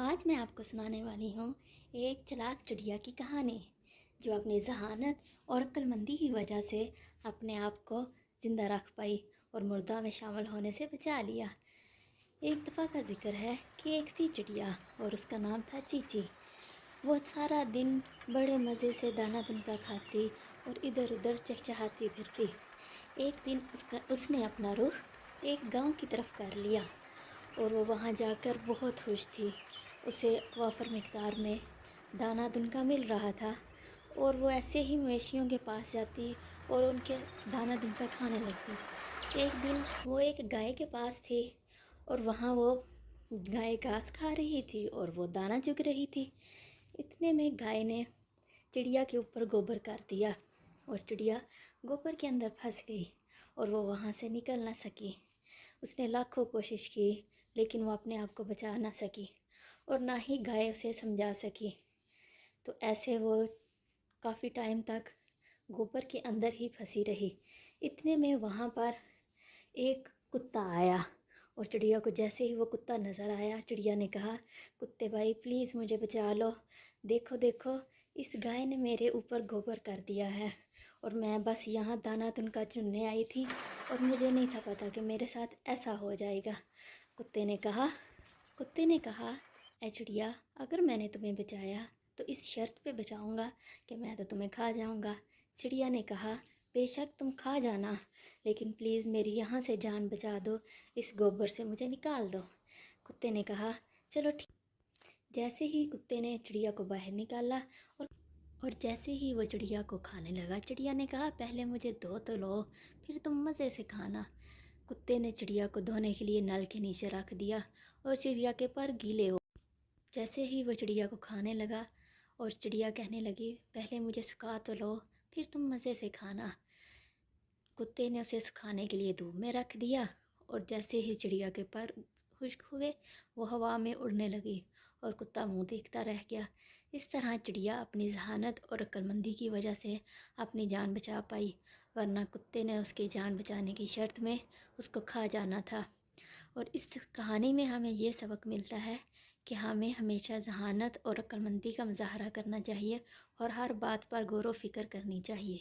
آج میں آپ کو سنانے والی ہوں ایک چلاک چڑیا کی کہانی، جو اپنی ذہانت اور عقل مندی کی وجہ سے اپنے آپ کو زندہ رکھ پائی اور مردہ میں شامل ہونے سے بچا لیا۔ ایک دفعہ کا ذکر ہے کہ ایک تھی چڑیا اور اس کا نام تھا چیچی۔ وہ سارا دن بڑے مزے سے دانا دنکا کھاتی اور ادھر ادھر چہچہاتی پھرتی۔ ایک دن اس نے اپنا رخ ایک گاؤں کی طرف کر لیا اور وہ وہاں جا کر بہت خوش تھی۔ اسے وافر مقدار میں دانا دنکا مل رہا تھا اور وہ ایسے ہی مویشیوں کے پاس جاتی اور ان کے دانا دنکا کھانے لگتی۔ ایک دن وہ ایک گائے کے پاس تھی اور وہاں وہ گائے گھاس کھا رہی تھی اور وہ دانا چگ رہی تھی۔ اتنے میں گائے نے چڑیا کے اوپر گوبر کر دیا اور چڑیا گوبر کے اندر پھنس گئی اور وہ وہاں سے نکل نہ سکی۔ اس نے لاکھوں کوشش کی لیکن وہ اپنے آپ کو بچا نہ سکی اور نہ ہی گائے اسے سمجھا سکی۔ تو ایسے وہ کافی ٹائم تک گوبر کے اندر ہی پھنسی رہی۔ اتنے میں وہاں پر ایک کتا آیا اور چڑیا کو جیسے ہی وہ کتا نظر آیا، چڑیا نے کہا، کتے بھائی پلیز مجھے بچا لو، دیکھو دیکھو اس گائے نے میرے اوپر گوبر کر دیا ہے اور میں بس یہاں دانا دنکا چننے آئی تھی اور مجھے نہیں تھا پتا کہ میرے ساتھ ایسا ہو جائے گا۔ کتے نے کہا اے چڑیا، اگر میں نے تمہیں بچایا تو اس شرط پہ بچاؤں گا کہ میں تو تمہیں کھا جاؤں گا۔ چڑیا نے کہا بے شک تم کھا جانا، لیکن پلیز میری یہاں سے جان بچا دو، اس گوبر سے مجھے نکال دو۔ کتے نے کہا چلو ٹھیک۔ جیسے ہی کتے نے چڑیا کو باہر نکالا اور جیسے ہی وہ چڑیا کو کھانے لگا، چڑیا نے کہا پہلے مجھے دھو تو لو پھر تم مزے سے کھانا۔ کتے نے چڑیا کو دھونے کے لیے نل کے نیچے رکھ دیا اور چڑیا کے پر گیلے ہو۔ جیسے ہی وہ چڑیا کو کھانے لگا اور چڑیا کہنے لگی پہلے مجھے سکھا تو لو پھر تم مزے سے کھانا۔ کتے نے اسے سکھانے کے لیے دھوپ میں رکھ دیا اور جیسے ہی چڑیا کے پر خشک ہوئے وہ ہوا میں اڑنے لگی اور کتا منہ دیکھتا رہ گیا۔ اس طرح چڑیا اپنی ذہانت اور عقل مندی کی وجہ سے اپنی جان بچا پائی، ورنہ کتے نے اس کی جان بچانے کی شرط میں اس کو کھا جانا تھا۔ اور اس کہانی میں ہمیں یہ سبق ملتا ہے کہ ہمیں ہمیشہ ذہانت اور عقل مندی کا مظاہرہ کرنا چاہیے اور ہر بات پر غور و فکر کرنی چاہیے۔